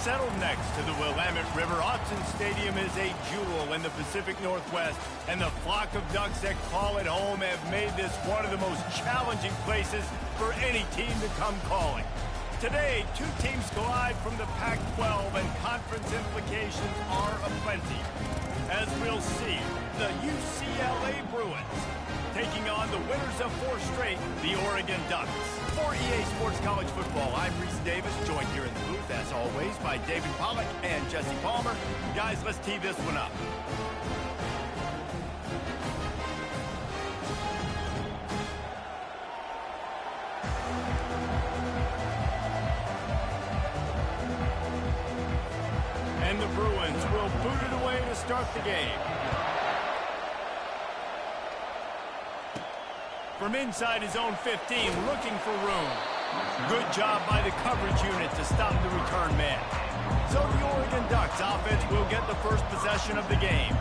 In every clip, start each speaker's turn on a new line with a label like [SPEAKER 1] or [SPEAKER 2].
[SPEAKER 1] settled next to the Willamette River. Autzen Stadium is a jewel in the Pacific Northwest, and the flock of Ducks that call it home have made this one of the most challenging places for any team to come calling. Today, two teams collide from the Pac-12, and conference implications are aplenty. As we'll see, the UCLA Bruins taking on the winners of 4 straight, the Oregon Ducks. For EA Sports College Football, I'm Reese Davis, joined here in the booth, as always, by David Pollack and Jesse Palmer. Guys, let's tee this one up. And the Bruins will boot it away to start the game. From inside his own 15, looking for room. Good job by the coverage unit to stop the return man. So the Oregon Ducks offense will get the first possession of the game.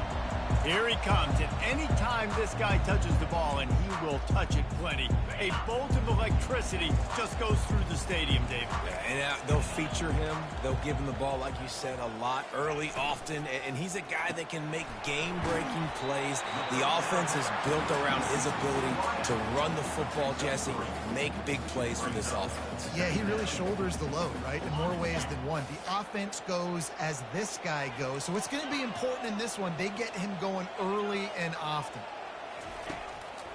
[SPEAKER 1] Here he comes, and any time this guy touches the ball, and he will touch it plenty, a bolt of electricity just goes through the stadium, David.
[SPEAKER 2] Yeah, and they'll feature him. They'll give him the ball, like you said, a lot, early, often, and he's a guy that can make game-breaking plays. The offense is built around his ability to run the football, Jesse, make big plays for this offense.
[SPEAKER 3] Yeah, he really shoulders the load, right, in more ways than one. The offense goes as this guy goes, so it's going to be important in this one. They get him going early and often.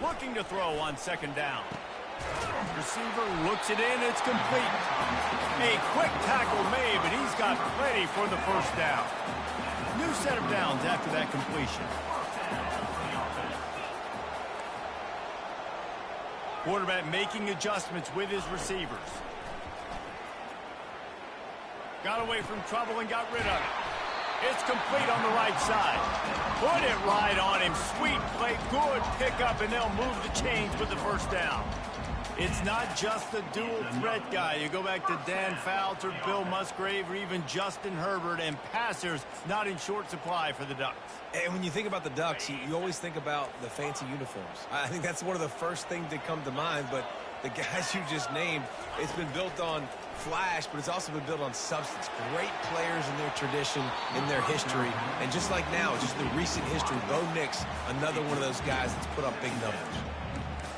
[SPEAKER 1] Looking to throw on second down. Receiver looks it in, it's complete. A quick tackle made, but he's got plenty for the first down. New set of downs after that completion. Quarterback making adjustments with his receivers. Got away from trouble and got rid of it. It's complete on the right side. Put it right on him. Sweet play, good pickup, and they'll move the chains with the first down. It's not just the dual threat guy. You go back to Dan Fouts or Bill Musgrave or even Justin Herbert, and passers not in short supply for the Ducks.
[SPEAKER 2] And when you think about the Ducks, you always think about the fancy uniforms. I think that's one of the first things that come to mind, but the guys you just named, it's been built on flash, but it's also been built on substance. Great players in their tradition, in their history, and just like now, just the recent history, Bo Nix, another one of those guys that's put up big numbers.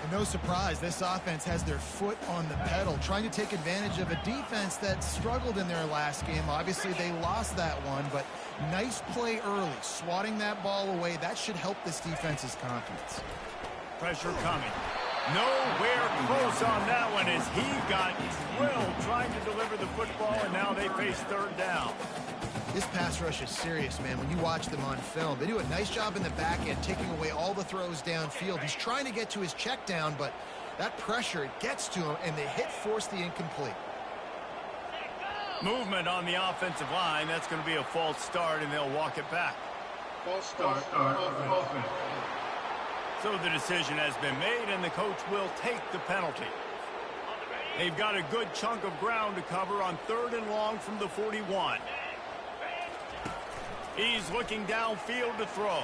[SPEAKER 3] And no surprise, this offense has their foot on the pedal, trying to take advantage of a defense that struggled in their last game. Obviously, they lost that one, but nice play early, swatting that ball away. That should help this defense's confidence.
[SPEAKER 1] Pressure coming. Nowhere close on that one as he got drilled trying to deliver the football, and now they face third down.
[SPEAKER 3] This pass rush is serious, man. When you watch them on film, they do a nice job in the back end, taking away all the throws downfield. He's trying to get to his check down, but that pressure, it gets to him, and the hit forced the incomplete.
[SPEAKER 1] Movement on the offensive line. That's going to be a false start, and they'll walk it back.
[SPEAKER 4] False start offense.
[SPEAKER 1] So the decision has been made, and the coach will take the penalty. They've got a good chunk of ground to cover on 3rd and long from the 41. He's looking downfield to throw.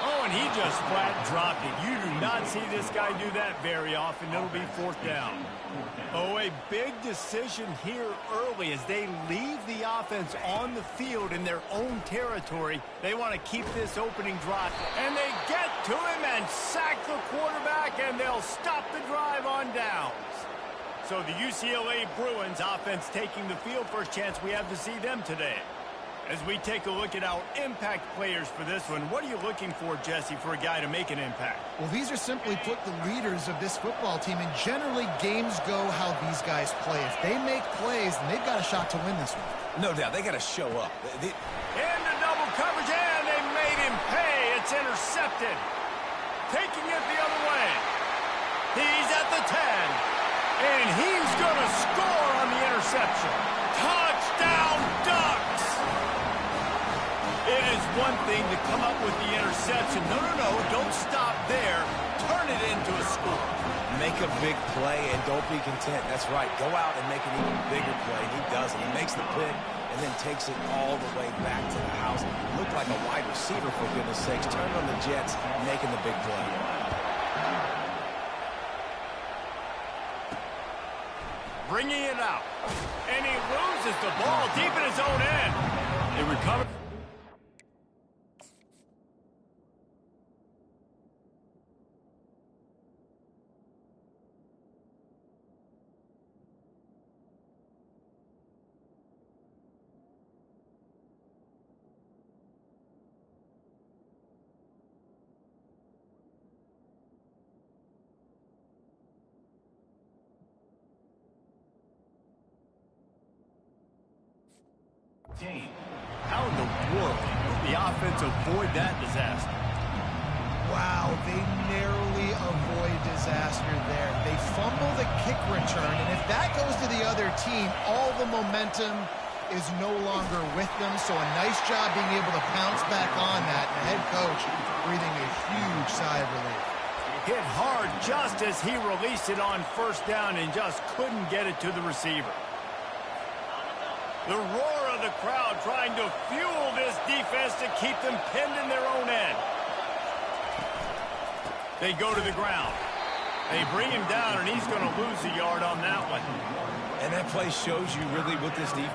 [SPEAKER 1] Oh, and he just flat dropped it. You do not see this guy do that very often. It'll be 4th down. Oh, a big decision here early as they leave the offense on the field in their own territory. They want to keep this opening drive. And they get to him and sack the quarterback, and they'll stop the drive on downs. So the UCLA Bruins offense taking the field. First chance we have to see them today. As we take a look at our impact players for this one, what are you looking for, Jesse, for a guy to make an impact?
[SPEAKER 3] Well, these are simply put the leaders of this football team, and generally games go how these guys play. If they make plays, then they've got a shot to win this one.
[SPEAKER 2] No doubt, they got to show up.
[SPEAKER 1] Into double coverage, and they made him pay. It's intercepted. Taking it the other way. He's at the 10, and he's going to score on the interception. Touchdown, Ducks! It is one thing to come up with the interception. No, don't stop there. Turn it into a score.
[SPEAKER 2] Make a big play and don't be content. That's right. Go out and make an even bigger play. He does it. He makes the pick and then takes it all the way back to the house. Looked like a wide receiver, for goodness sakes. Turned on the Jets, making the big play.
[SPEAKER 1] bringing it out. And he loses the ball deep in his own end. They recover. How in the world did the offense avoid that disaster?
[SPEAKER 3] Wow, they narrowly avoid disaster there. They fumble the kick return, and if that goes to the other team, all the momentum is no longer with them. So a nice job being able to pounce back on that. And the head coach breathing a huge sigh of relief.
[SPEAKER 1] Hit hard just as he released it on first down and just couldn't get it to the receiver. The roar of the crowd trying to fuel this defense to keep them pinned in their own end. They go to the ground. They bring him down, and he's going to lose a yard on that one.
[SPEAKER 2] And that play shows you really what this defense...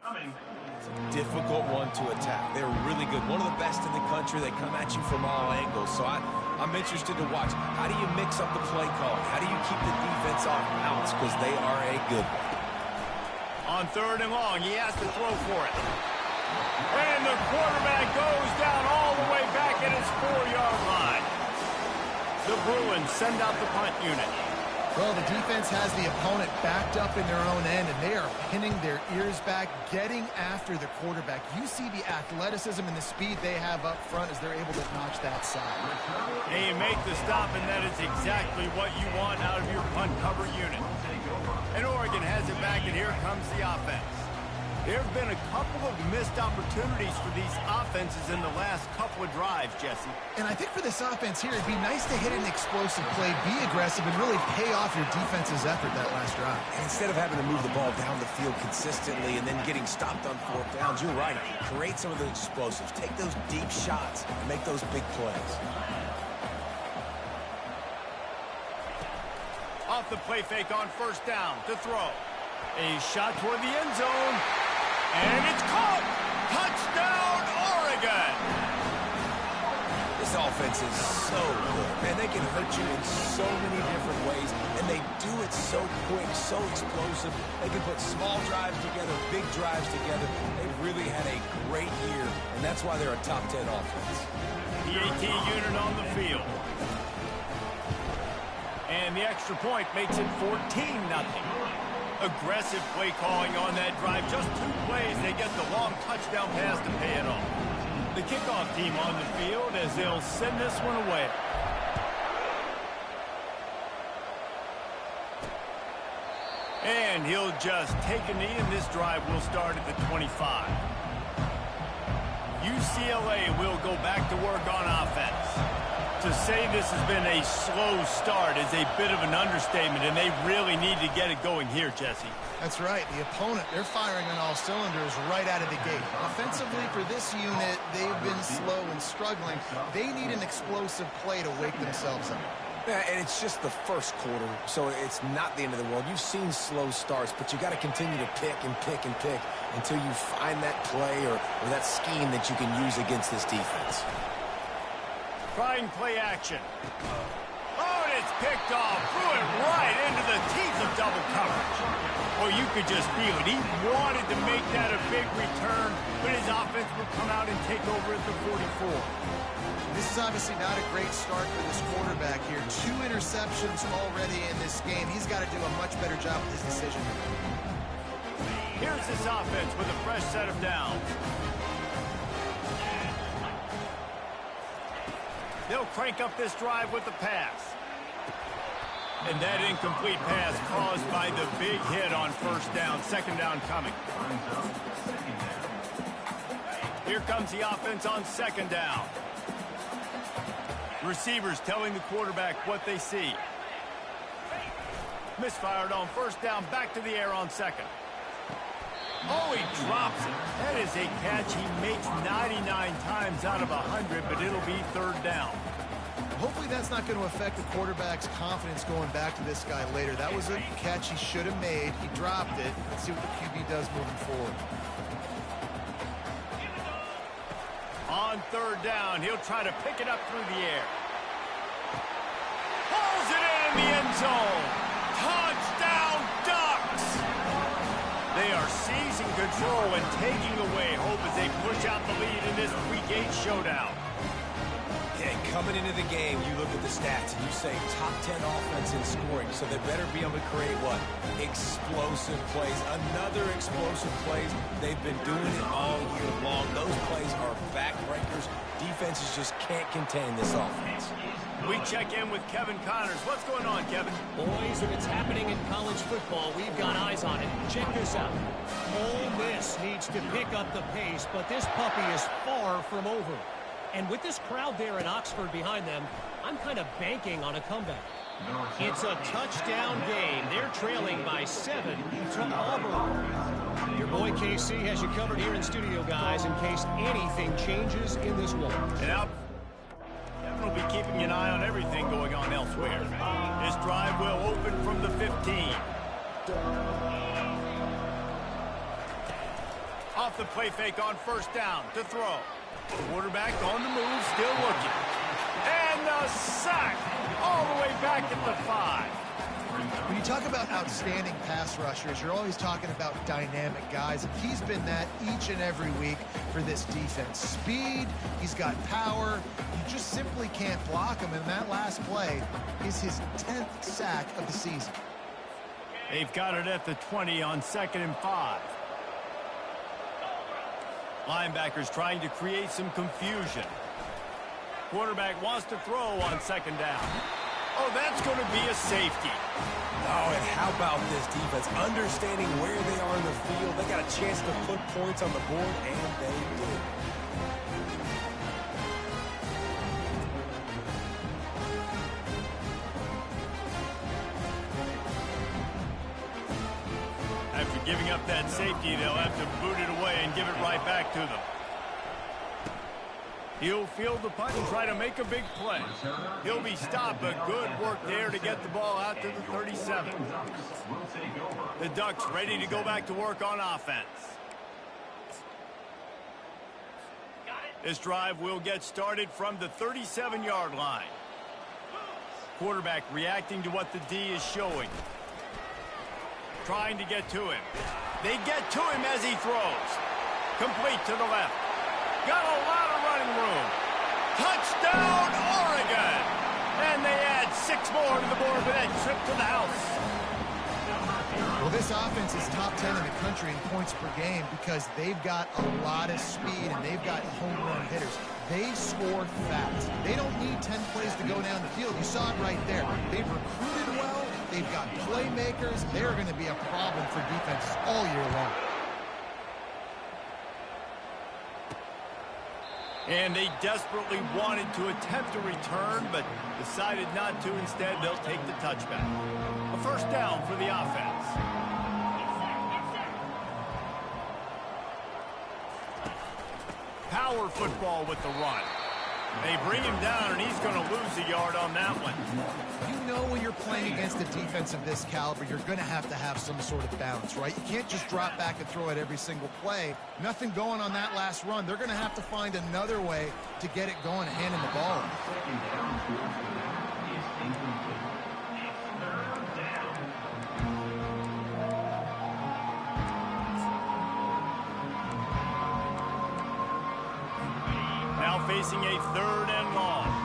[SPEAKER 2] It's a difficult one to attack. They're really good. One of the best in the country. They come at you from all angles. So I'm interested to watch. How do you mix up the play calling? How do you keep the defense off balance? Because they are a good one.
[SPEAKER 1] On 3rd and long, he has to throw for it. And the quarterback goes down all the way back at his 4-yard line. The Bruins send out the punt unit.
[SPEAKER 3] Well, the defense has the opponent backed up in their own end, and they are pinning their ears back, getting after the quarterback. You see the athleticism and the speed they have up front as they're able to notch that side.
[SPEAKER 1] And you make the stop, and that is exactly what you want out of your punt cover unit. And Oregon has it back, and here comes the offense. There have been a couple of missed opportunities for these offenses in the last couple of drives, Jesse.
[SPEAKER 3] And I think for this offense here, it'd be nice to hit an explosive play, be aggressive, and really pay off your defense's effort that last drive.
[SPEAKER 2] And instead of having to move the ball down the field consistently and then getting stopped on 4th downs, you're right. Create some of the explosives. Take those deep shots and make those big plays.
[SPEAKER 1] Off the play fake on 1st down to throw. A shot toward the end zone. And it's caught! Touchdown, Oregon!
[SPEAKER 2] This offense is so good. Man, they can hurt you in so many different ways, and they do it so quick, so explosive. They can put small drives together, big drives together. They've really had a great year, and that's why they're a top 10 offense.
[SPEAKER 1] The AT unit on the field. And the extra point makes it 14-0. Aggressive play calling on that drive. Just 2 plays, they get the long touchdown pass to pay it off. The kickoff team on the field as they'll send this one away. And he'll just take a knee, and this drive will start at the 25. UCLA will go back to work on offense. To say this has been a slow start is a bit of an understatement, and they really need to get it going here, Jesse.
[SPEAKER 3] That's right. The opponent, they're firing on all cylinders right out of the gate. Offensively, for this unit, they've been slow and struggling. They need an explosive play to wake themselves up.
[SPEAKER 2] Yeah, and it's just the first quarter, so it's not the end of the world. You've seen slow starts, but you got to continue to pick and pick and pick until you find that play or that scheme that you can use against this defense.
[SPEAKER 1] Trying play action. Oh, and it's picked off. Threw it right into the teeth of double coverage. Well, you could just feel it. He wanted to make that a big return, but his offense will come out and take over at the 44.
[SPEAKER 3] This is obviously not a great start for this quarterback here. 2 interceptions already in this game. He's got to do a much better job with his decision making.
[SPEAKER 1] Here's this offense with a fresh set of downs. They'll crank up this drive with the pass. And that incomplete pass caused by the big hit on first down. Second down coming. Here comes the offense on second down. Receivers telling the quarterback what they see. Misfired on first down, back to the air on second. Oh, he drops it. That is a catch he makes 99 times out of 100, but it'll be third down.
[SPEAKER 3] Hopefully that's not going to affect the quarterback's confidence going back to this guy later. That was a catch he should have made. He dropped it. Let's see what the QB does moving forward.
[SPEAKER 1] On third down, he'll try to pick it up through the air. Pulls it in the end zone. Touchdown, Ducks! They are seizing control and taking away hope as they push out the lead in this Week 8 showdown.
[SPEAKER 2] Yeah, coming into the game, you look at the stats and you say top 10 offense in scoring, so they better be able to create what? Explosive plays. Another explosive plays. They've been doing it all year long. Those plays are backbreakers. Defenses just can't contain this offense.
[SPEAKER 1] We check in with Kevin Connors. What's going on, Kevin?
[SPEAKER 5] Boys, if it's happening in college football, we've got eyes on it. Check this out. Ole Miss needs to pick up the pace, but this puppy is far from over. And with this crowd there in Oxford behind them, I'm kind of banking on a comeback. It's a touchdown game. They're trailing by 7 to Auburn. Your boy KC has you covered here in studio, guys, in case anything changes in this one.
[SPEAKER 1] And out. Kevin will be keeping an eye on everything going on elsewhere. This drive will open from the 15. Off the play fake on first down to throw. Quarterback on the move, still looking. And the sack all the way back at the 5.
[SPEAKER 3] When you talk about outstanding pass rushers, you're always talking about dynamic guys, and he's been that each and every week for this defense. Speed, he's got power, you just simply can't block him, and that last play is his 10th sack of the season.
[SPEAKER 1] They've got it at the 20 on 2nd and 5. Linebackers trying to create some confusion. Quarterback wants to throw on 2nd down. Oh, that's going to be a safety.
[SPEAKER 2] Oh, and how about this defense? Understanding where they are in the field. They got a chance to put points on the board, and they did.
[SPEAKER 1] After giving up that safety, they'll have to boot it away and give it right back to them. He'll field the punt and try to make a big play. He'll be stopped, but good work there to get the ball out to the 37. The Ducks ready to go back to work on offense. This drive will get started from the 37-yard line. Quarterback reacting to what the D is showing. Trying to get to him. They get to him as he throws. Complete to the left. Got a lot of running room. Touchdown, Oregon! And they add 6 Six more to the board with that trip to the house.
[SPEAKER 3] Well, this offense is top 10 in the country in points per game because they've got a lot of speed and they've got home run hitters. They score fast. They don't need 10 plays to go down the field. You saw it right there. They've recruited well. They've got playmakers. They're going to be a problem for defenses all year long.
[SPEAKER 1] And they desperately wanted to attempt a return, but decided not to. Instead, they'll take the touchback. A first down for the offense. Power football with the run. They bring him down, and he's going to lose a yard on that one.
[SPEAKER 3] You know when you're playing against a defense of this caliber, you're going to have some sort of balance, right? You can't just drop back and throw it every single play. Nothing going on that last run. They're going to have to find another way to get it going, handing the ball.
[SPEAKER 1] Now facing a third and long.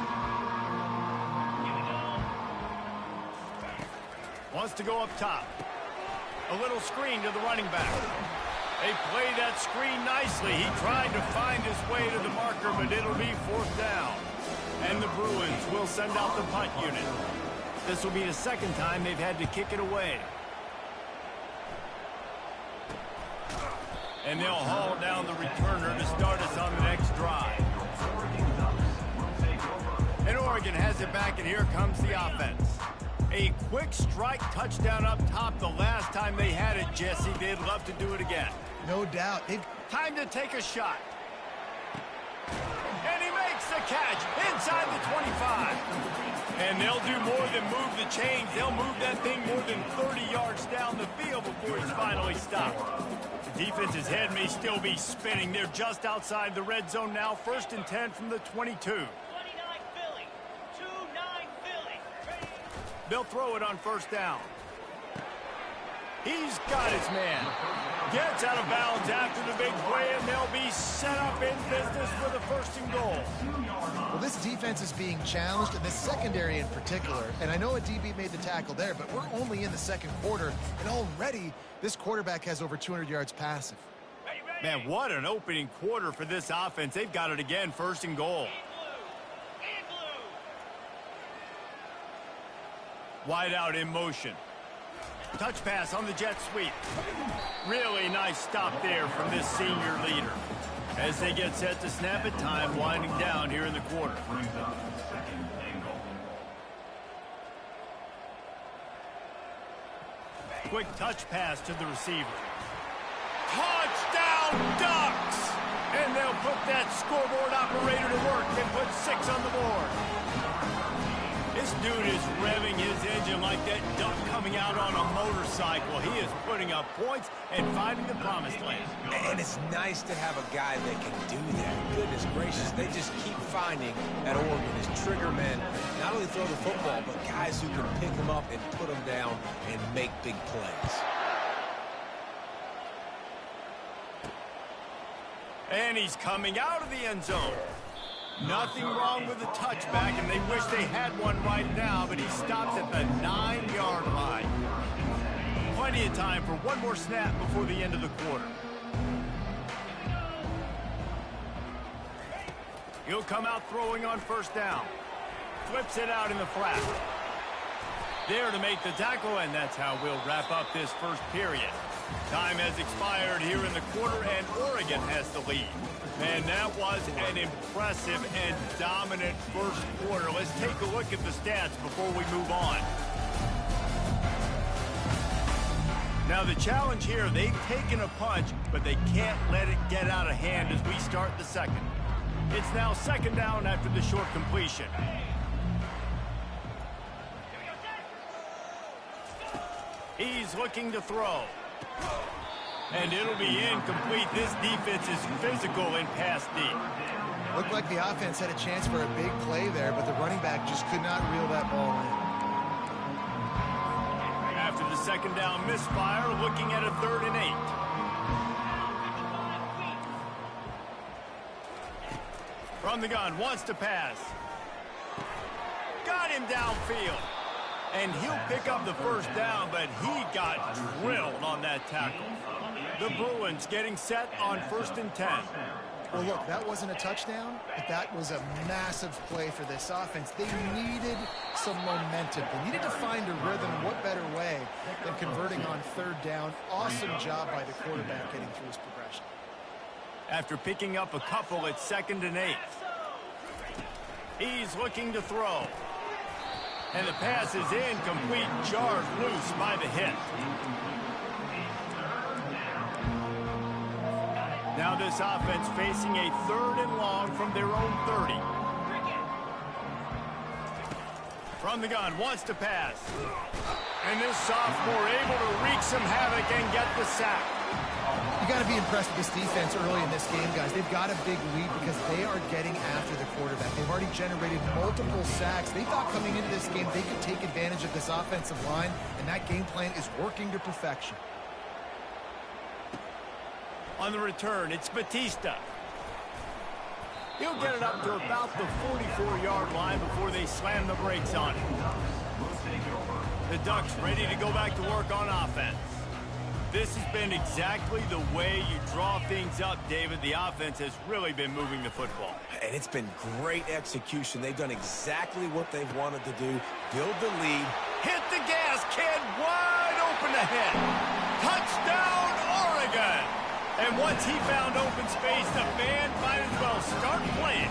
[SPEAKER 1] Wants to go up top. A little screen to the running back. They play that screen nicely. He tried to find his way to the marker, but it'll be fourth down. And the Bruins will send out the punt unit. This will be the second time they've had to kick it away. And they'll haul down the returner to start us on the next drive. And Oregon has it back, and here comes the offense. A quick strike touchdown up top the last time they had it, Jesse. They'd love to do it again.
[SPEAKER 3] No doubt.
[SPEAKER 1] Time to take a shot. And he makes the catch inside the 25. And they'll do more than move the chains. They'll move that thing more than 30 yards down the field before he's finally stopped. The defense's head may still be spinning. They're just outside the red zone now. First and 10 from the 22. They'll throw it on first down. He's got his man. Gets out of bounds after the big play, and they'll be set up in business for the first and goal.
[SPEAKER 3] Well, this defense is being challenged, and this secondary in particular. And I know a DB made the tackle there, but we're only in the second quarter, and already this quarterback has over 200 yards passing.
[SPEAKER 1] Man, what an opening quarter for this offense. They've got it again, first and goal. Wide out in motion. Touch pass on the jet sweep. Really nice stop there from this senior leader. As they get set to snap it, time winding down here in the quarter. Quick touch pass to the receiver. Touchdown Ducks! And they'll put that scoreboard operator to work and put 6 on the board. This dude is revving his engine like that duck coming out on a motorcycle. He is putting up points and finding the promised land.
[SPEAKER 2] And it's nice to have a guy that can do that. Goodness gracious, they just keep finding at Oregon as trigger men, not only throw the football, but guys who can pick them up and put them down and make big plays.
[SPEAKER 1] And he's coming out of the end zone. Nothing wrong with the touchback, and they wish they had one right now, but he stops at the 9-yard line. Plenty of time for one more snap before the end of the quarter. He'll come out throwing on first down. Flips it out in the flat. There to make the tackle, and that's how we'll wrap up this first period. Time has expired here in the quarter, and Oregon has the lead. And that was an impressive and dominant first quarter. Let's take a look at the stats before we move on. Now the challenge here, they've taken a punch, but they can't let it get out of hand as we start the second. It's now second down after the short completion. He's looking to throw. And it'll be incomplete. This defense is physical and pass deep.
[SPEAKER 3] Looked like the offense had a chance for a big play there, but the running back just could not reel that ball in.
[SPEAKER 1] After the second down misfire, looking at a 3rd and 8. From the gun, wants to pass. Got him downfield. And he'll pick up the first down, but he got drilled on that tackle. The Bruins getting set on 1st and 10.
[SPEAKER 3] Well, look, that wasn't a touchdown, but that was a massive play for this offense. They needed some momentum. They needed to find a rhythm. What better way than converting on 3rd down? Awesome job by the quarterback getting through his progression.
[SPEAKER 1] After picking up a couple, it's 2nd and 8. He's looking to throw. And the pass is incomplete, jarred loose by the hit. Now this offense facing a 3rd and long from their own 30. From the gun, wants to pass. And this sophomore able to wreak some havoc and get the sack.
[SPEAKER 3] You got to be impressed with this defense early in this game, guys. They've got a big lead because they are getting after the quarterback. They've already generated multiple sacks. They thought coming into this game they could take advantage of this offensive line, and that game plan is working to perfection.
[SPEAKER 1] On the return, it's Batista. He'll get it up to about the 44-yard line before they slam the brakes on it. The Ducks ready to go back to work on offense. This has been exactly the way you draw things up, David. The offense has really been moving the football.
[SPEAKER 2] And it's been great execution. They've done exactly what they've wanted to do. Build the lead.
[SPEAKER 1] Hit the gas, kid. Wide open ahead. Touchdown, Oregon. And once he found open space, the band might as well start playing.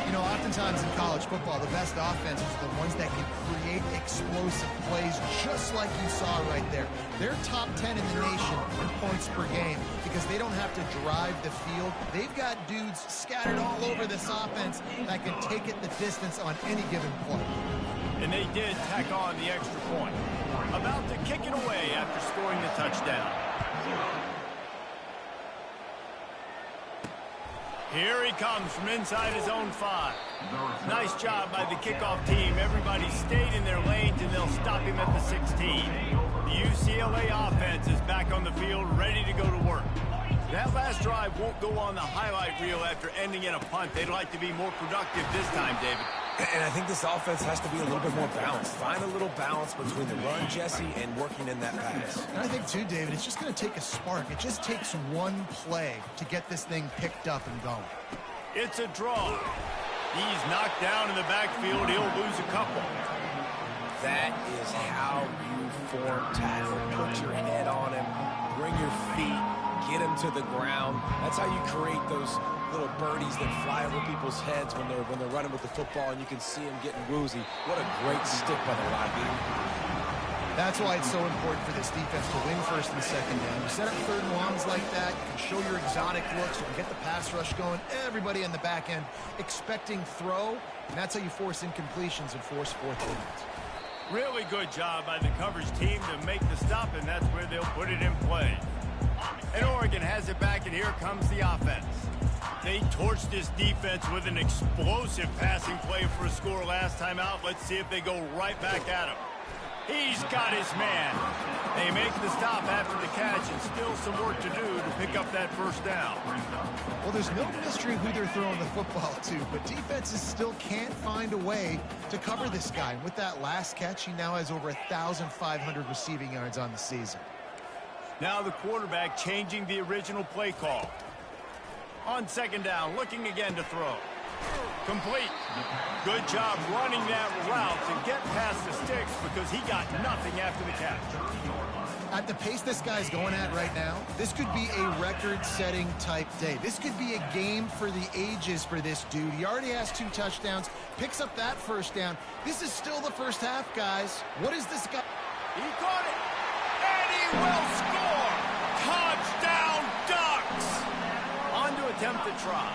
[SPEAKER 3] You know, oftentimes in college football, the best offenses are the ones that can create explosive plays, just like you saw right there. They're top 10 in the nation in points per game because they don't have to drive the field. They've got dudes scattered all over this offense that can take it the distance on any given play.
[SPEAKER 1] And they did tack on the extra point. About to kick it away after scoring the touchdown. Here he comes from inside his own 5. Nice job by the kickoff team. Everybody stayed in their lanes, and they'll stop him at the 16. The UCLA offense is back on the field, ready to go to work. That last drive won't go on the highlight reel after ending in a punt. They'd like to be more productive this time, David.
[SPEAKER 2] And I think this offense has to be a little bit more balanced. Find a little balance between the run, Jesse, and working in that pass.
[SPEAKER 3] And I think, too, David, it's just going to take a spark. It just takes one play to get this thing picked up and going.
[SPEAKER 1] It's a draw. He's knocked down in the backfield. He'll lose a couple.
[SPEAKER 2] That is how you form tackle. Put your head on him, bring your feet, get him to the ground. That's how you create those little birdies that fly over people's heads when they're running with the football, and you can see them getting woozy. What a great stick by the linebacker.
[SPEAKER 3] That's why it's so important for this defense to win 1st and 2nd down. You set up 3rd and longs like that, you can show your exotic looks, you can get the pass rush going, everybody in the back end expecting throw, and that's how you force incompletions and force 4th downs.
[SPEAKER 1] Really good job by the coverage team to make the stop, and that's where they'll put it in play. And Oregon has it back, and here comes the offense. They torched this defense with an explosive passing play for a score last time out. Let's see if they go right back at him. He's got his man. They make the stop after the catch, and still some work to do to pick up that 1st down.
[SPEAKER 3] Well, there's no mystery who they're throwing the football to, but defenses still can't find a way to cover this guy. And with that last catch, he now has over 1,500 receiving yards on the season.
[SPEAKER 1] Now the quarterback changing the original play call. On 2nd down, looking again to throw. Complete. Good job running that route to get past the sticks because he got nothing after the catch.
[SPEAKER 3] At the pace this guy's going at right now, this could be a record-setting type day. This could be a game for the ages for this dude. He already has 2 touchdowns, picks up that 1st down. This is still the 1st half, guys. What is this guy?
[SPEAKER 1] He caught it, and he will score. Touchdown, Ducks. On to attempt the try.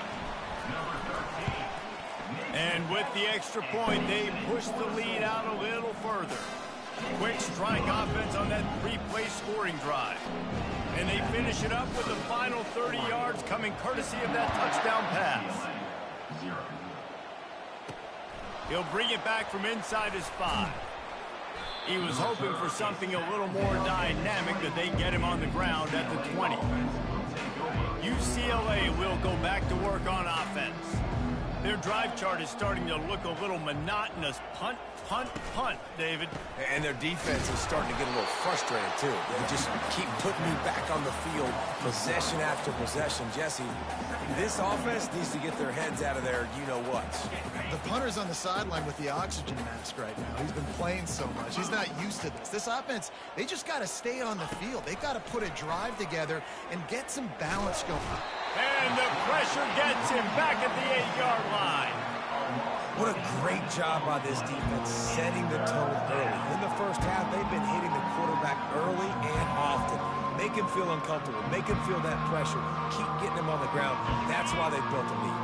[SPEAKER 1] And with the extra point, they push the lead out a little further. Quick strike offense on that 3-play scoring drive. And they finish it up with the final 30 yards coming courtesy of that touchdown pass. He'll bring it back from inside his 5. He was hoping for something a little more dynamic, that they get him on the ground at the 20. UCLA will go back to work on offense. Their drive chart is starting to look a little monotonous. Punt, punt, punt, David.
[SPEAKER 2] And their defense is starting to get a little frustrated, too. They just keep putting me back on the field, possession after possession. Jesse, this offense needs to get their heads out of their you-know-what.
[SPEAKER 3] The punter's on the sideline with the oxygen mask right now. He's been playing so much. He's not used to this. This offense, they just got to stay on the field. They've got to put a drive together and get some balance going.
[SPEAKER 1] And the pressure gets him back at the 8-yard line.
[SPEAKER 2] What a great job by this defense setting the tone early. In the first half, they've been hitting the quarterback early and often. Make him feel uncomfortable. Make him feel that pressure. Keep getting him on the ground. That's why they built a lead.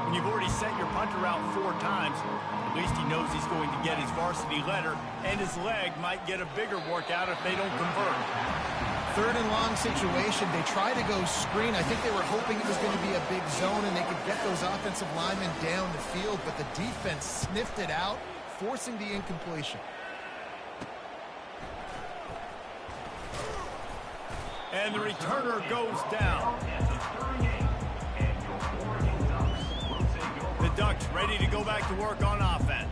[SPEAKER 1] When you've already sent your punter out 4 times, at least he knows he's going to get his varsity letter, and his leg might get a bigger workout if they don't convert.
[SPEAKER 3] 3rd and long situation. They try to go screen. I think they were hoping it was going to be a big zone and they could get those offensive linemen down the field, but the defense sniffed it out, forcing the incompletion.
[SPEAKER 1] And the returner goes down. The Ducks ready to go back to work on offense.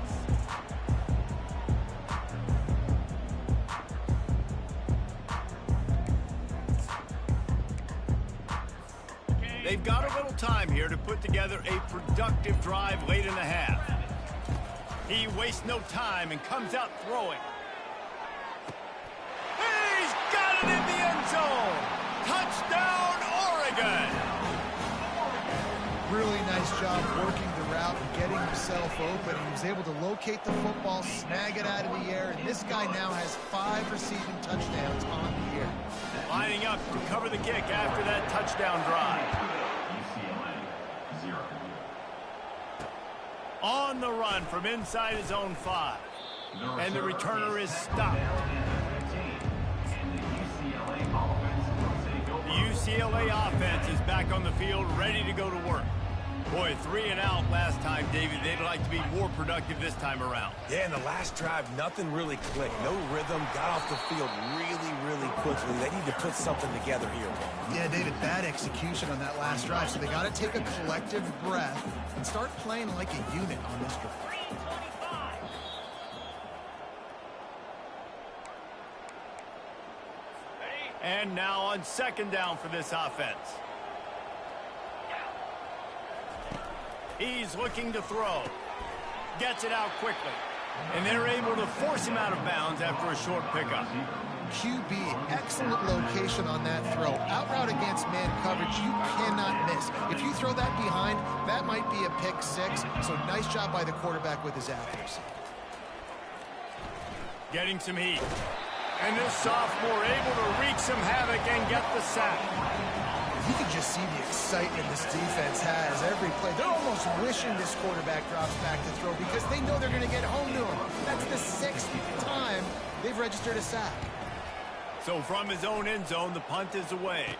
[SPEAKER 1] They've got a little time here to put together a productive drive late in the half. He wastes no time and comes out throwing. He's got it in the end zone. Touchdown, Oregon.
[SPEAKER 3] Really nice job working the route and getting himself open. He was able to locate the football, snag it out of the air, and this guy now has 5 receiving touchdowns on the year.
[SPEAKER 1] Lining up to cover the kick after that touchdown drive. On the run from inside his own 5. And the returner is stopped. The UCLA offense is back on the field, ready to go to work. Boy, 3 and out last time, David. They'd like to be more productive this time around.
[SPEAKER 2] Yeah, in the last drive, nothing really clicked. No rhythm, got off the field really quickly. They need to put something together here.
[SPEAKER 3] Yeah, David, bad execution on that last drive, so they got to take a collective breath and start playing like a unit on this drive.
[SPEAKER 1] And now on 2nd down for this offense. He's looking to throw. Gets it out quickly. And they're able to force him out of bounds after a short pickup.
[SPEAKER 3] QB, excellent location on that throw. Out route against man coverage, you cannot miss. If you throw that behind, that might be a pick 6. So nice job by the quarterback with his accuracy.
[SPEAKER 1] Getting some heat. And this sophomore able to wreak some havoc and get the sack.
[SPEAKER 3] You can just see the excitement this defense has every play. They're almost wishing this quarterback drops back to throw because they know they're going to get home to him. That's the 6th time they've registered a sack.
[SPEAKER 1] So from his own end zone, the punt is away.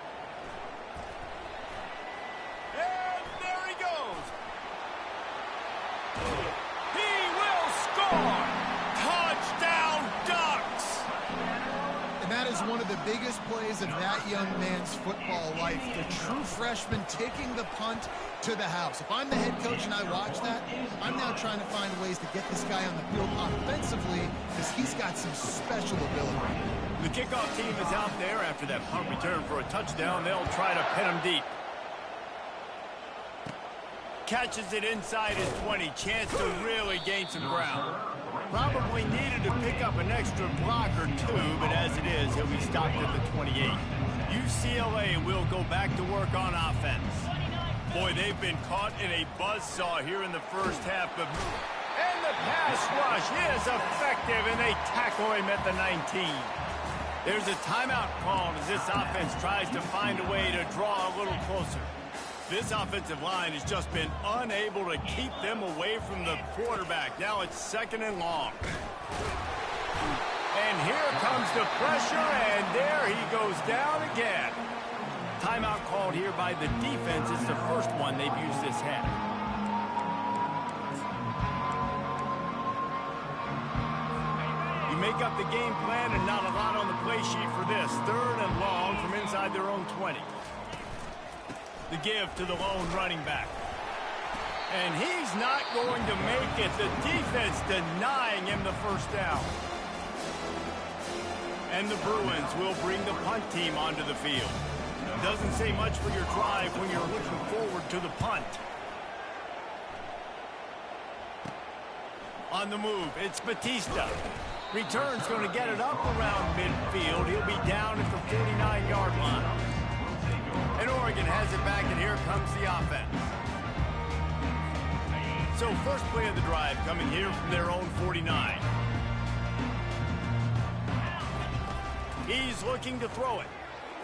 [SPEAKER 1] And there he goes. He will score. Touchdown, Ducks.
[SPEAKER 3] And that is one of the biggest plays of that young man's football life. The true freshman taking the punt to the house. If I'm the head coach and I watch that, I'm now trying to find ways to get this guy on the field offensively because he's got some special ability.
[SPEAKER 1] The kickoff team is out there after that punt return for a touchdown. They'll try to pin him deep. Catches it inside his 20. Chance to really gain some ground. Probably needed to pick up an extra block or 2, but as it is, he'll be stopped at the 28. UCLA will go back to work on offense. Boy, they've been caught in a buzzsaw here in the first half. And the pass rush is effective, and they tackle him at the 19. There's a timeout called as this offense tries to find a way to draw a little closer. This offensive line has just been unable to keep them away from the quarterback. Now it's 2nd and long. And here comes the pressure, and there he goes down again. Timeout called here by the defense. It's the first one they've used this half. You make up the game plan and not a lot on the play sheet for this. 3rd and long from inside their own 20. The give to the lone running back. And he's not going to make it. The defense denying him the first down. And the Bruins will bring the punt team onto the field. Doesn't say much for your drive when you're looking forward to the punt. On the move, it's Batista. Return's going to get it up around midfield. He'll be down at the 49-yard line. And Oregon has it back, and here comes the offense. So first play of the drive coming here from their own 49. He's looking to throw it.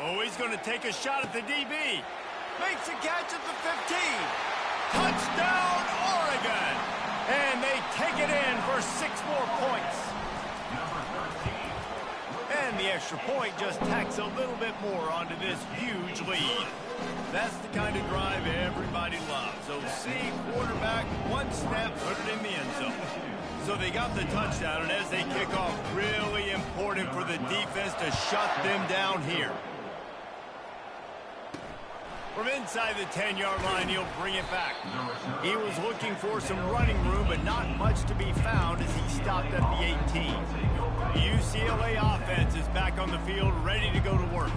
[SPEAKER 1] Oh, he's going to take a shot at the DB. Makes a catch at the 15. Touchdown, Oregon! And they take it in for 6 more points. And the extra point just tacks a little bit more onto this huge lead. That's the kind of drive everybody loves. So see, quarterback, one snap, put it in the end zone. So they got the touchdown, and as they kick off, really important for the defense to shut them down here. From inside the 10-yard line, he'll bring it back. He was looking for some running room, but not much to be found as he stopped at the 18. The UCLA offense is back on the field, ready to go to work.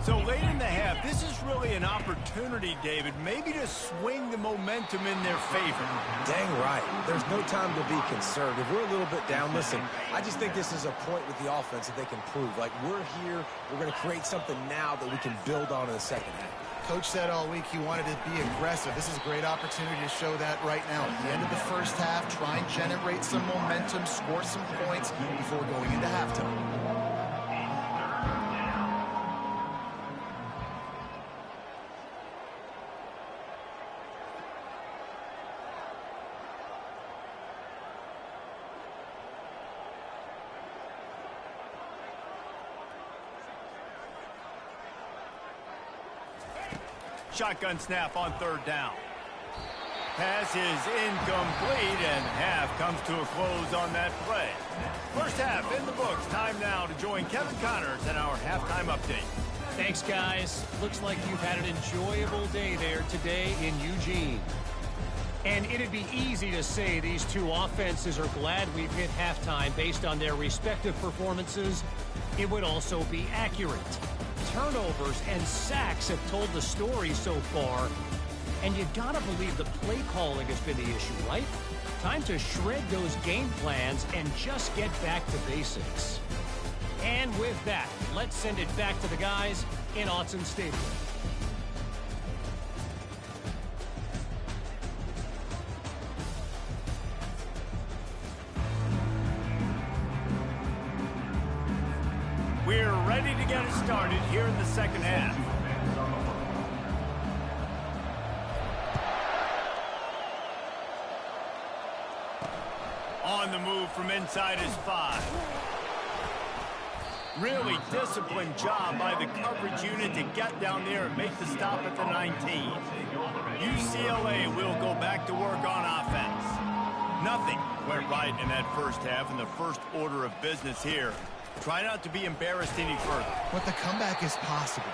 [SPEAKER 1] So late in the half, this is really an opportunity, David, maybe to swing the momentum in their favor.
[SPEAKER 2] Dang right. There's no time to be concerned. If we're a little bit down, listen, I just think this is a point with the offense that they can prove. Like, we're here, we're going to create something now that we can build on in the second half.
[SPEAKER 3] Coach said all week he wanted to be aggressive. This is a great opportunity to show that right now. At the end of the first half, try and generate some momentum, score some points before going into halftime.
[SPEAKER 1] Shotgun snap on third down. Pass is incomplete, and half comes to a close on that play. First half in the books. Time now to join Kevin Connors in our halftime update.
[SPEAKER 5] Thanks, guys. Looks like you've had an enjoyable day there today in Eugene. And it'd be easy to say these two offenses are glad we've hit halftime based on their respective performances. It would also be accurate. Turnovers and sacks have told the story so far. And you gotta believe the play calling has been the issue, right? Time to shred those game plans and just get back to basics. And with that, let's send it back to the guys in Autzen Stadium.
[SPEAKER 1] We're ready to get it started here in the second half. On the move from inside is 5. Really disciplined job by the coverage unit to get down there and make the stop at the 19. UCLA will go back to work on offense. Nothing went right in that first half, and the first order of business here. Try not to be embarrassed any further.
[SPEAKER 3] But the comeback is possible.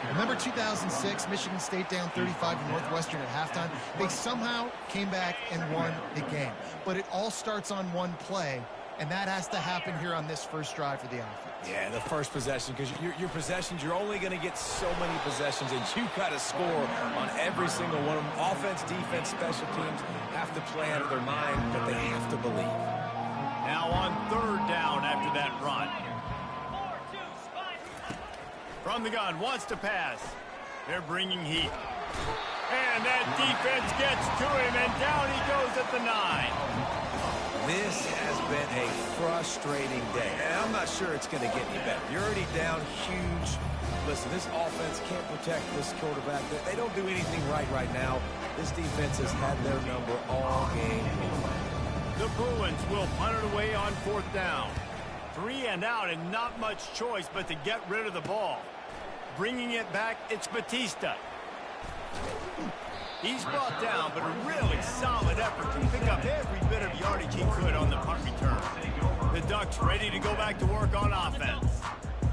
[SPEAKER 3] Remember 2006, Michigan State down 35 to Northwestern at halftime? They somehow came back and won the game. But it all starts on one play, and that has to happen here on this first drive for the offense.
[SPEAKER 2] Yeah, the first possession, because your possessions, you're only going to get so many possessions, and you got to score on every single one of them. Offense, defense, special teams have to play out of their mind, but they have to believe.
[SPEAKER 1] Now on third down after that run. From the gun, wants to pass. They're bringing heat. And that defense gets to him, and down he goes at the 9.
[SPEAKER 2] This has been a frustrating day, and I'm not sure it's going to get any better. You're already down huge. Listen, this offense can't protect this quarterback. They don't do anything right now. This defense has had their number all game long.
[SPEAKER 1] The Bruins will punt it away on fourth down. 3 and out, and not much choice but to get rid of the ball. Bringing it back, it's Batista. He's brought down, but a really solid effort to pick up every bit of yardage he could on the punt return. The Ducks ready to go back to work on offense.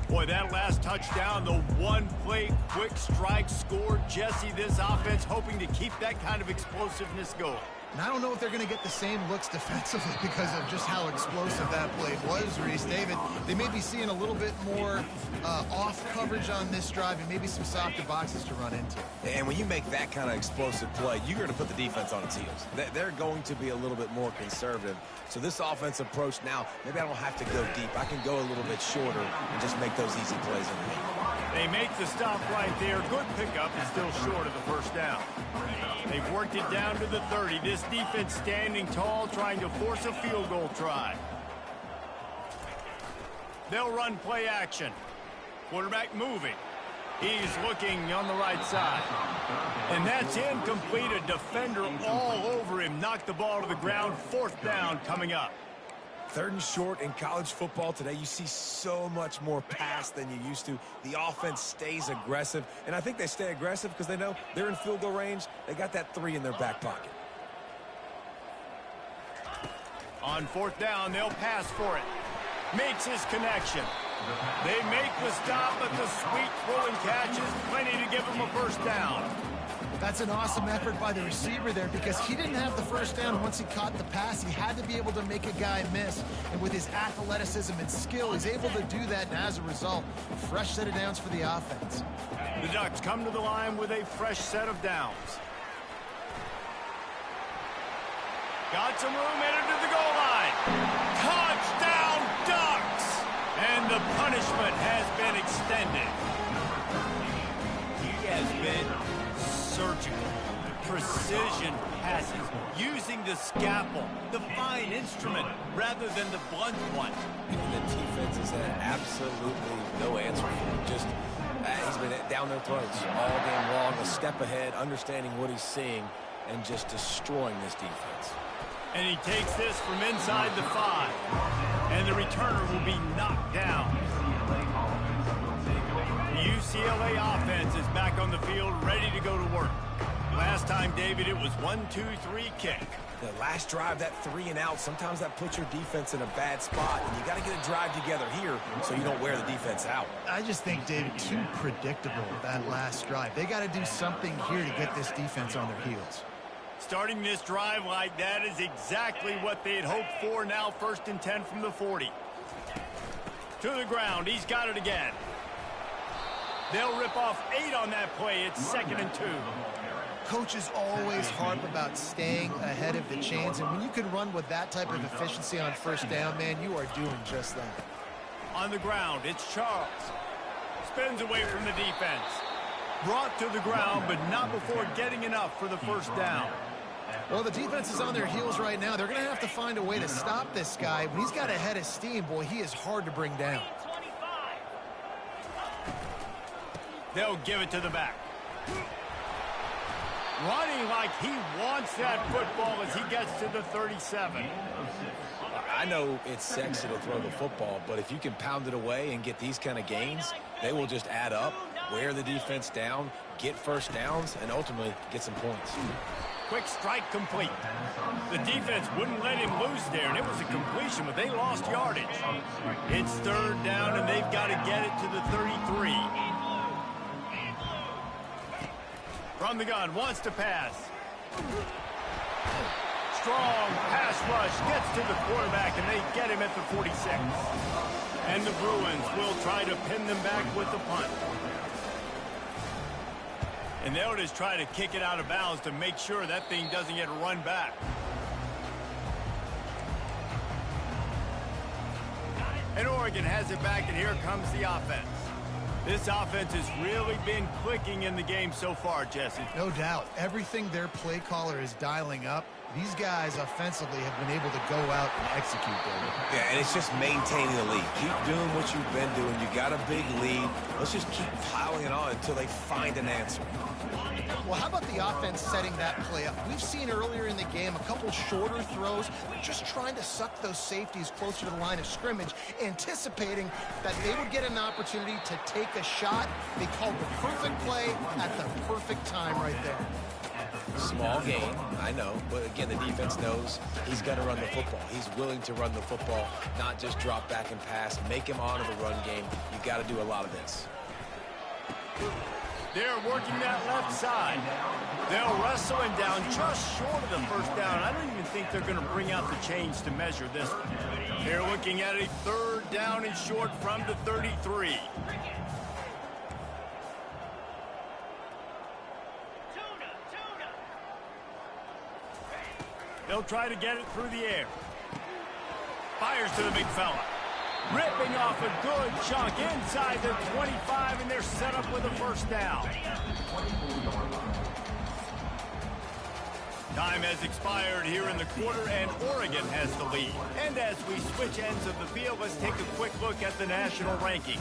[SPEAKER 1] Boy, that last touchdown, the one-play quick strike score. Jesse, this offense hoping to keep that kind of explosiveness going.
[SPEAKER 3] And I don't know if they're going to get the same looks defensively because of just how explosive that play was, Reese. David, they may be seeing a little bit more off coverage on this drive and maybe some softer boxes to run into.
[SPEAKER 2] And when you make that kind of explosive play, you're going to put the defense on its heels. They're going to be a little bit more conservative. So this offensive approach now, maybe I don't have to go deep. I can go a little bit shorter and just make those easy plays underneath.
[SPEAKER 1] They make the stop right there. Good pickup is still short of the first down. They've worked it down to the 30. This defense standing tall, trying to force a field goal try. They'll run play action. Quarterback moving. He's looking on the right side. And that's incomplete. A defender all over him. Knocked the ball to the ground. Fourth down coming up.
[SPEAKER 2] 3rd and short in college football today. You see so much more pass than you used to. The offense stays aggressive, and I think they stay aggressive because they know they're in field goal range. They got that 3 in their back pocket.
[SPEAKER 1] On 4th down, they'll pass for it. Makes his connection. They make the stop, but the sweet throw and catch is plenty to give them a first down.
[SPEAKER 3] That's an awesome effort by the receiver there because he didn't have the first down once he caught the pass. He had to be able to make a guy miss. And with his athleticism and skill, he's able to do that. And as a result, fresh set of downs for the offense.
[SPEAKER 1] The Ducks come to the line with a fresh set of downs. Got some room, headed to the goal line. Touchdown, Ducks! And the punishment has been extended. He has been surgical, precision passes, using the scalpel, the fine instrument, rather than the blunt one.
[SPEAKER 2] And the defense has had absolutely no answer for him. Just, he's been down their throats all game long, a step ahead, understanding what he's seeing, and just destroying this defense.
[SPEAKER 1] And he takes this from inside the 5. And the returner will be knocked down. The UCLA offense is back on the field, ready to go to work. Last time, David, it was 1-2-3 kick.
[SPEAKER 2] The last drive, that 3 and out, sometimes that puts your defense in a bad spot, and you got to get a drive together here so you don't wear the defense out.
[SPEAKER 3] I just think, David, too predictable, that last drive. They got to do something here to get this defense on their heels.
[SPEAKER 1] Starting this drive like that is exactly what they had hoped for. Now 1st and 10 from the 40. To the ground. He's got it again. They'll rip off 8 on that play. It's 2nd and 2.
[SPEAKER 3] Coaches always harp about staying ahead of the chains, and when you can run with that type of efficiency on 1st down, man, you are doing just that.
[SPEAKER 1] On the ground, it's Charles. Spins away from the defense. Brought to the ground, but not before getting enough for the 1st down.
[SPEAKER 3] Well, the defense is on their heels right now. They're going to have to find a way to stop this guy. When he's got a head of steam, boy, he is hard to bring down.
[SPEAKER 1] They'll give it to the back. Running like he wants that football as he gets to the 37.
[SPEAKER 2] I know it's sexy to throw the football, but if you can pound it away and get these kind of gains, they will just add up, wear the defense down, get 1st downs, and ultimately get some points.
[SPEAKER 1] Quick strike complete. The defense wouldn't let him loose there, and it was a completion, but they lost yardage. It's 3rd down, and they've got to get it to the 33. From the gun, wants to pass. Strong pass rush, gets to the quarterback, and they get him at the 46. And the Bruins will try to pin them back with the punt. And they'll just try to kick it out of bounds to make sure that thing doesn't get run back. And Oregon has it back, and here comes the offense. This offense has really been clicking in the game so far, Jesse.
[SPEAKER 3] No doubt. Everything their play caller is dialing up, these guys offensively have been able to go out and execute, David.
[SPEAKER 2] Yeah, and it's just maintaining the lead. Keep doing what you've been doing. You got a big lead. Let's just keep piling it on until they find an answer.
[SPEAKER 3] Well, how about the offense setting that play up? We've seen earlier in the game a couple shorter throws, just trying to suck those safeties closer to the line of scrimmage, anticipating that they would get an opportunity to take a shot. They called the perfect play at the perfect time right there.
[SPEAKER 2] Small game, I know, but again, the defense knows he's going to run the football. He's willing to run the football, not just drop back and pass, make him honor the run game. You got to do a lot of this.
[SPEAKER 1] They're working that left side. They'll wrestle him down just short of the first down. I don't even think they're going to bring out the chains to measure this one. They're looking at a 3rd down and short from the 33. They'll try to get it through the air. Fires to the big fella. Ripping off a good chunk inside the 25, and they're set up with a 1st down. Time has expired here in the quarter, and Oregon has the lead. And as we switch ends of the field, let's take a quick look at the national rankings.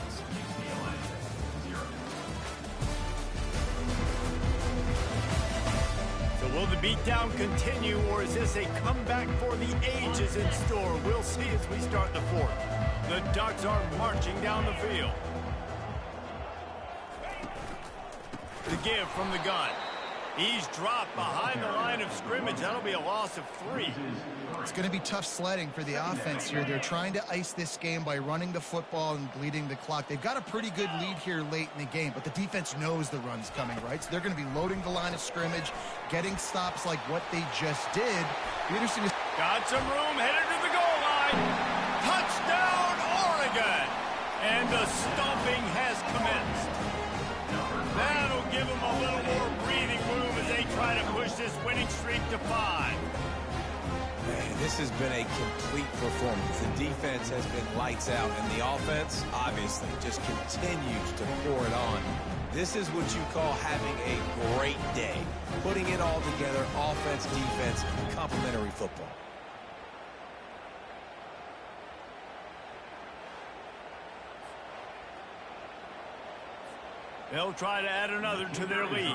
[SPEAKER 1] So will the beatdown continue, or is this a comeback for the ages in store? We'll see as we start the 4th. The Ducks are marching down the field. The give from the gun. He's dropped behind the line of scrimmage. That'll be a loss of 3.
[SPEAKER 3] It's going to be tough sledding for the offense here. They're trying to ice this game by running the football and bleeding the clock. They've got a pretty good lead here late in the game, but the defense knows the run's coming, right? So they're going to be loading the line of scrimmage, getting stops like what they just did. Be interesting to...
[SPEAKER 1] Got some room, headed to the goal line. Touchdown, Oregon! And the stomping has commenced. That'll give them a little more breathing room as they try to push this winning streak to 5.
[SPEAKER 2] Man, this has been a complete performance. The defense has been lights out, and the offense, obviously, just continues to pour it on. This is what you call having a great day. Putting it all together, offense, defense, complementary football.
[SPEAKER 1] They'll try to add another to their lead.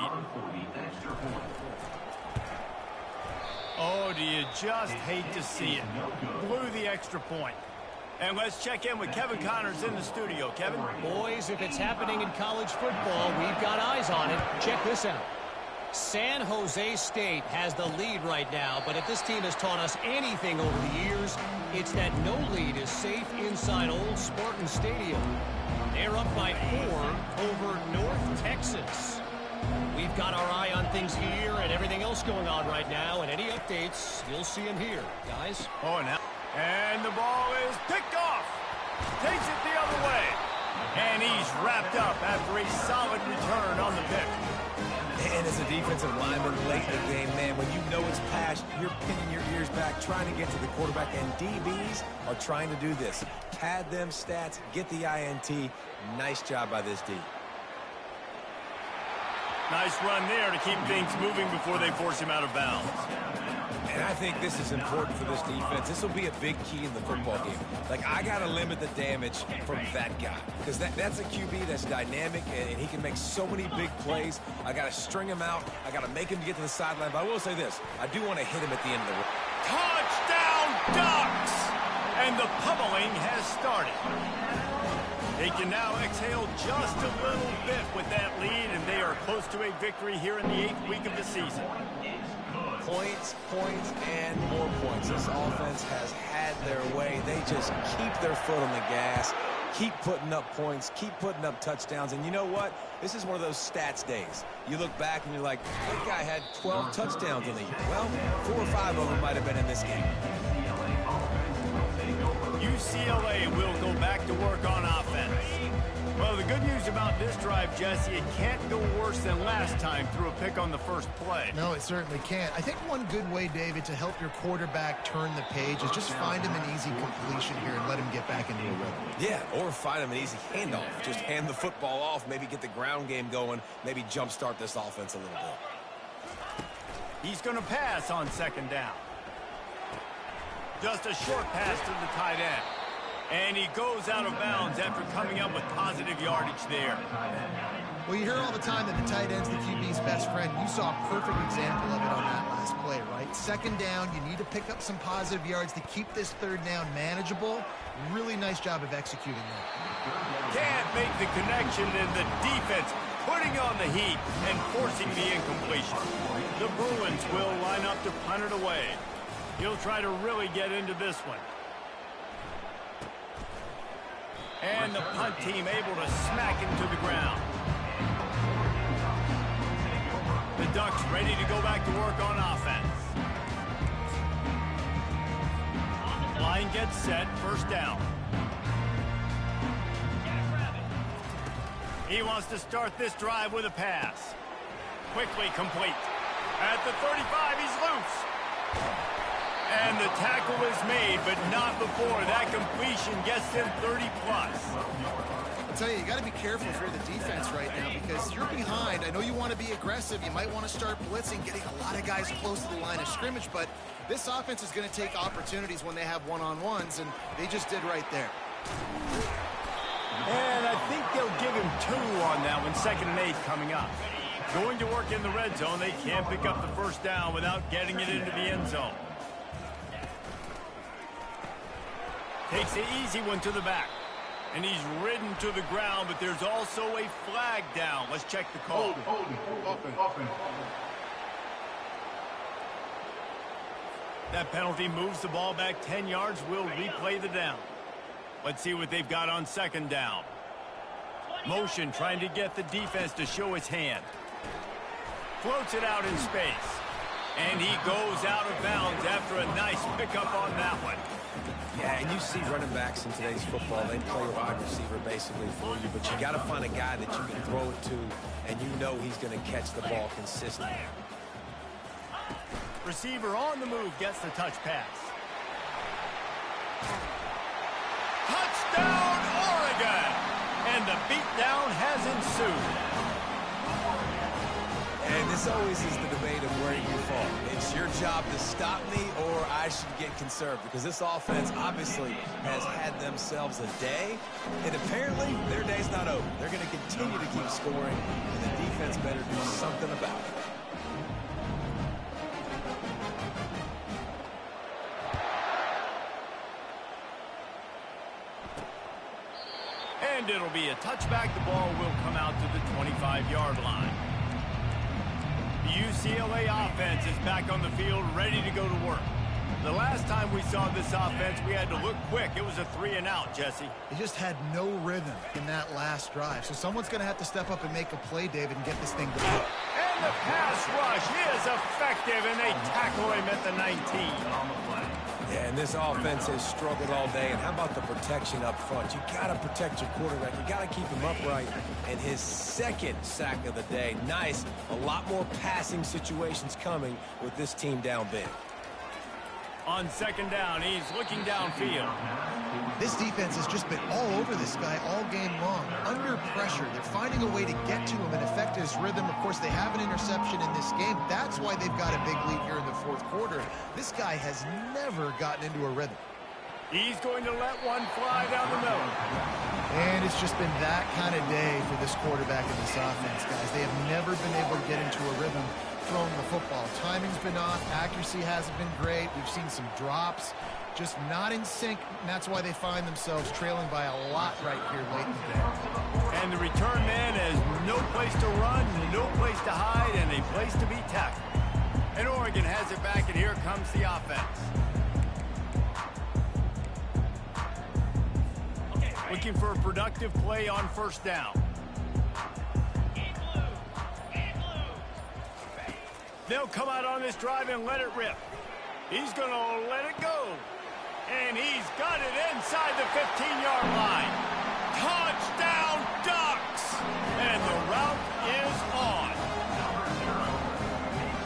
[SPEAKER 1] Oh, do you just hate to see it? Blew the extra point. And let's check in with Kevin Connors in the studio. Kevin?
[SPEAKER 5] Boys, if it's happening in college football, we've got eyes on it. Check this out. San Jose State has the lead right now, but if this team has taught us anything over the years, it's that no lead is safe inside Old Spartan Stadium. They're up by 4 over North Texas. We've got our eye on things here and everything else going on right now, and any updates, you'll see them here, guys.
[SPEAKER 1] Oh, now. And the ball is picked off. Takes it the other way. And he's wrapped up after a solid return on the pick.
[SPEAKER 2] And as a defensive lineman late in the game, man, when you know it's passed, you're pinning your ears back, trying to get to the quarterback, and DBs are trying to do this. Pad them stats, get the INT. Nice job by this D.
[SPEAKER 1] Nice run there to keep things moving before they force him out of bounds.
[SPEAKER 2] And I think this is important for this defense. This will be a big key in the football game. Like, I got to limit the damage from that guy. Because that's a QB that's dynamic, and he can make so many big plays. I got to string him out. I got to make him get to the sideline. But I will say this. I do want to hit him at the end of the run.
[SPEAKER 1] Touchdown, Ducks! And the pummeling has started. They can now exhale just a little bit with that lead, and they are close to a victory here in the 8th week of the season.
[SPEAKER 2] Points, points, and more points. This offense has had their way. They just keep their foot on the gas, keep putting up points, keep putting up touchdowns. And you know what? This is one of those stats days. You look back and you're like, that guy had 12 touchdowns in the year. Well, 4 or 5 of them might have been in this game.
[SPEAKER 1] UCLA will go back to work on offense. Well, the good news about this drive, Jesse, it can't go worse than last time through a pick on the first play.
[SPEAKER 3] No, it certainly can't. I think one good way, David, to help your quarterback turn the page is just find him an easy completion here and let him get back into a rhythm.
[SPEAKER 2] Yeah, or find him an easy handoff. Just hand the football off, maybe get the ground game going, maybe jumpstart this offense a little bit.
[SPEAKER 1] He's going to pass on 2nd down. Just a short pass to the tight end. And he goes out of bounds after coming up with positive yardage there.
[SPEAKER 3] Well, you hear all the time that the tight end's the QB's best friend. You saw a perfect example of it on that last play, right? 2nd down, you need to pick up some positive yards to keep this 3rd down manageable. Really nice job of executing that.
[SPEAKER 1] Can't make the connection, and the defense putting on the heat and forcing the incompletion. The Bruins will line up to punt it away. He'll try to really get into this one. And the punt team able to smack him to the ground. Ducks ready to go back to work on offense. Line gets set, first down. He wants to start this drive with a pass. Quickly complete. At the 35, he's loose. And the tackle is made, but not before that completion gets him 30-plus.
[SPEAKER 3] I'll tell you got to be careful if you're the defense right now because you're behind. I know you want to be aggressive. You might want to start blitzing, getting a lot of guys close to the line of scrimmage, but this offense is going to take opportunities when they have one-on-ones, and they just did right there.
[SPEAKER 1] And I think they'll give him 2 on that one, 2nd and 8 coming up. Going to work in the red zone, they can't pick up the first down without getting it into the end zone. Takes the easy one to the back. And he's ridden to the ground, but there's also a flag down. Let's check the call.
[SPEAKER 4] Offense.
[SPEAKER 1] That penalty moves the ball back 10 yards. We'll replay the down. Let's see what they've got on 2nd down. Motion trying to get the defense to show his hand. Floats it out in space. And he goes out of bounds after a nice pickup on that one.
[SPEAKER 2] Yeah, and you see running backs in today's football, they play a wide receiver basically for you, but you got to find a guy that you can throw it to, and you know he's going to catch the ball consistently.
[SPEAKER 1] Receiver on the move gets the touch pass. Touchdown, Oregon! And the beatdown has ensued.
[SPEAKER 2] And this always is the debate of where you fall. It's your job to stop me or I should get conserved because this offense obviously has had themselves a day, and apparently their day's not over. They're going to continue to keep scoring, and the defense better do something about it.
[SPEAKER 1] And it'll be a touchback. The ball will come out to the 25-yard line. The UCLA offense is back on the field, ready to go to work. The last time we saw this offense, we had to look quick. It was a 3-and-out, Jesse.
[SPEAKER 3] They just had no rhythm in that last drive. So someone's going to have to step up and make a play, David, and get this thing going.
[SPEAKER 1] And the pass rush is effective, and they tackle him at the 19.
[SPEAKER 2] Yeah, and this offense has struggled all day. And how about the protection up front? You got to protect your quarterback. You got to keep him upright. And his 2nd sack of the day. Nice. A lot more passing situations coming with this team down big.
[SPEAKER 1] On 2nd down, he's looking downfield.
[SPEAKER 3] This defense has just been all over this guy all game long. Under pressure, they're finding a way to get to him and affect his rhythm. Of course, they have an interception in this game. That's why they've got a big lead here in the 4th quarter. This guy has never gotten into a rhythm.
[SPEAKER 1] He's going to let one fly down the middle.
[SPEAKER 3] And it's just been that kind of day for this quarterback and this offense, guys. They have never been able to get into a rhythm throwing the football. Timing's been off. Accuracy hasn't been great. We've seen some drops. Just not in sync, and that's why they find themselves trailing by a lot right here late in the game.
[SPEAKER 1] And the return man has no place to run, no place to hide, and a place to be tackled. And Oregon has it back, and here comes the offense. Looking for a productive play on 1st down. They'll come out on this drive and let it rip. He's going to let it go. And he's got it inside the 15-yard line. Touchdown, Ducks! And the route is on.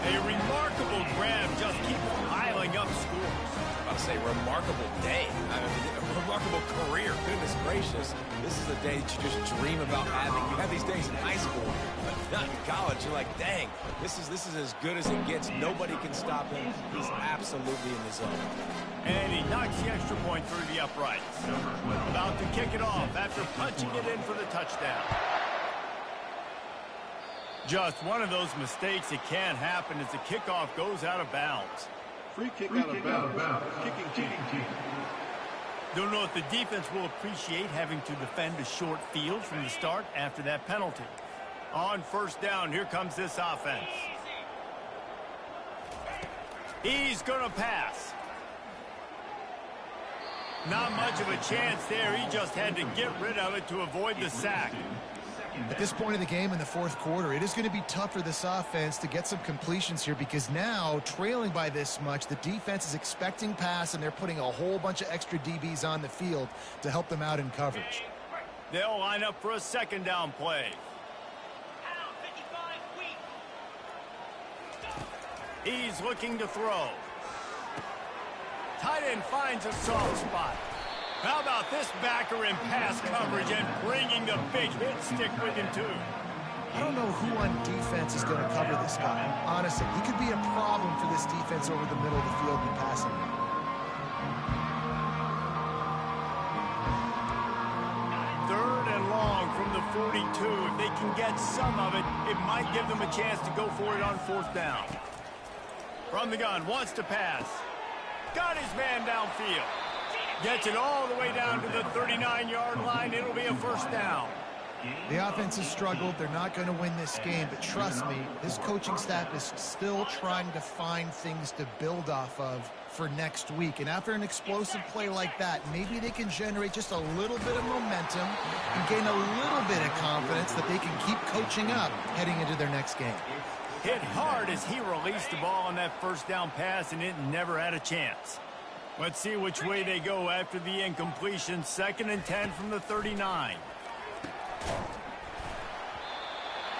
[SPEAKER 1] A remarkable grab just keeps piling up scores.
[SPEAKER 2] I'll say remarkable day. I mean, a remarkable career. Goodness gracious. This is a day that you just dream about having. You have these days in high school, but not in college. You're like, dang, this is as good as it gets. Nobody can stop him. He's absolutely in the zone.
[SPEAKER 1] And he knocks the extra point through the uprights. About to kick it off after punching it in for the touchdown. Just one of those mistakes that can happen as the kickoff goes out of bounds.
[SPEAKER 4] Free kick out of bounds. Kicking team.
[SPEAKER 1] Don't know if the defense will appreciate having to defend a short field from the start after that penalty. On 1st down, here comes this offense. He's going to pass. Not much of a chance there. He just had to get rid of it to avoid the sack.
[SPEAKER 3] At this point of the game in the fourth quarter, it is going to be tough for this offense to get some completions here because now, trailing by this much, the defense is expecting pass, and they're putting a whole bunch of extra DBs on the field to help them out in coverage.
[SPEAKER 1] They'll line up for a second down play. He's looking to throw. Tight end finds a soft spot. How about this backer in pass coverage and bringing the big hit stick with him, too?
[SPEAKER 3] I don't know who on defense is going to cover this guy. Honestly, he could be a problem for this defense over the middle of the field in passing.
[SPEAKER 1] Third and long from the 42. If they can get some of it, it might give them a chance to go for it on fourth down. From the gun, wants to pass. Got his man downfield. Gets it all the way down to the 39-yard line. It'll be a first down.
[SPEAKER 3] The offense has struggled. They're not going to win this game, but trust me, this coaching staff is still trying to find things to build off of for next week. And after an explosive play like that, maybe they can generate just a little bit of momentum and gain a little bit of confidence that they can keep coaching up heading into their next game.
[SPEAKER 1] Hit hard as he released the ball on that first down pass, and it never had a chance. Let's see which way they go after the incompletion. 2nd and 10 from the 39.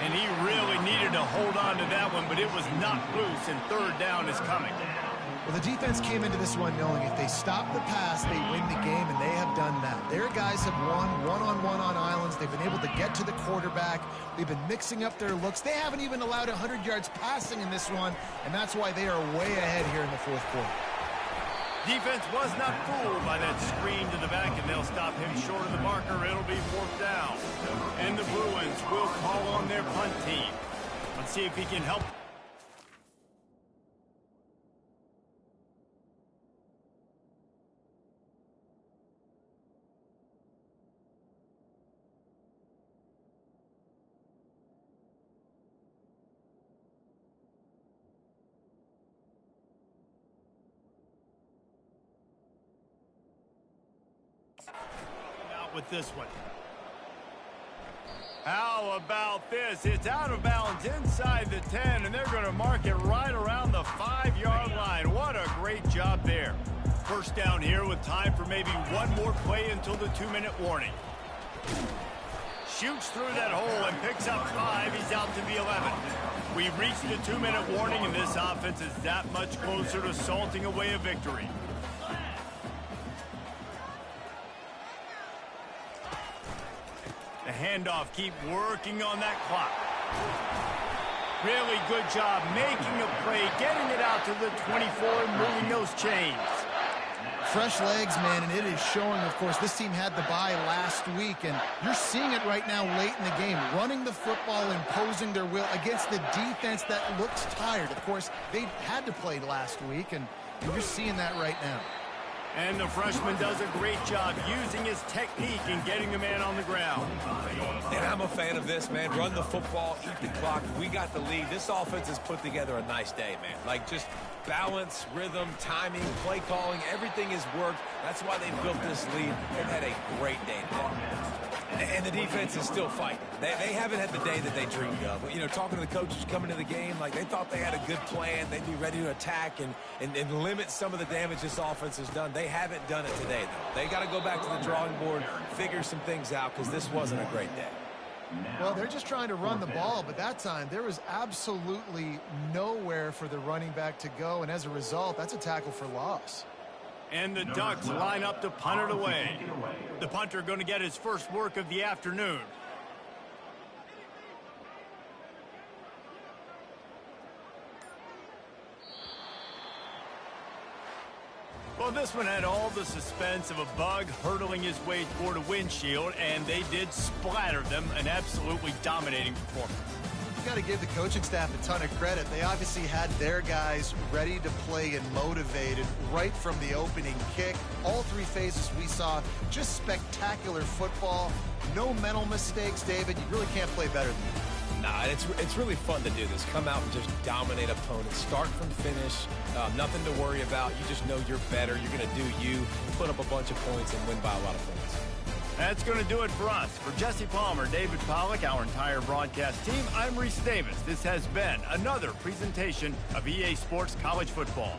[SPEAKER 1] And he really needed to hold on to that one, but it was knocked loose, and third down is coming.
[SPEAKER 3] Well, the defense came into this one knowing if they stop the pass, they win the game, and they have done that. Their guys have won one-on-one on islands. They've been able to get to the quarterback. They've been mixing up their looks. They haven't even allowed 100 yards passing in this one, and that's why they are way ahead here in the fourth quarter.
[SPEAKER 1] Defense was not fooled by that screen to the back, and they'll stop him short of the marker. It'll be fourth down. And the Bruins will call on their punt team. Let's see if he can help. With this one. How about this? It's out of bounds inside the 10, and they're going to mark it right around the 5-yard line. What a great job there. First down here with time for maybe one more play until the 2-minute warning. Shoots through that hole and picks up 5. He's out to the 11. We've reached the 2-minute warning, and this offense is that much closer to salting away a victory. The handoff, keep working on that clock. Really good job making a play, getting it out to the 24 and moving those chains.
[SPEAKER 3] Fresh legs, man, and it is showing, of course, this team had the bye last week, and you're seeing it right now late in the game, running the football, imposing their will against the defense that looks tired. Of course, they had to play last week, and you're seeing that right now.
[SPEAKER 1] And the freshman does a great job using his technique and getting the man on the ground.
[SPEAKER 2] And I'm a fan of this, man. Run the football, eat the clock. We got the lead. This offense has put together a nice day, man. Like, just balance, rhythm, timing, play calling, everything has worked. That's why they built this lead. They've had a great day today. And the defense is still fighting. They haven't had the day that they dreamed of. You know, talking to the coaches coming to the game, like they thought they had a good plan. They'd be ready to attack and limit some of the damage this offense has done. They haven't done it today, though. They got to go back to the drawing board, figure some things out, because this wasn't a great day.
[SPEAKER 3] Well, they're just trying to run the ball, but that time there was absolutely nowhere for the running back to go, and as a result, that's a tackle for loss.
[SPEAKER 1] And the Ducks line up to punt it away. The punter going to get his first work of the afternoon. Well, this one had all the suspense of a bug hurtling his way toward a windshield, and they did splatter them, an absolutely dominating performance.
[SPEAKER 3] Got to give the coaching staff a ton of credit. They obviously had their guys ready to play and motivated right from the opening kick. All three phases we saw, just spectacular football. No mental mistakes, David. You really can't play better than that.
[SPEAKER 2] Nah, it's really fun to do this. Come out and just dominate opponents. Start from finish. Nothing to worry about. You just know you're better. You're going to do you, put up a bunch of points, and win by a lot of points.
[SPEAKER 1] That's going to do it for us. For Jesse Palmer, David Pollack, our entire broadcast team, I'm Reese Davis. This has been another presentation of EA Sports College Football.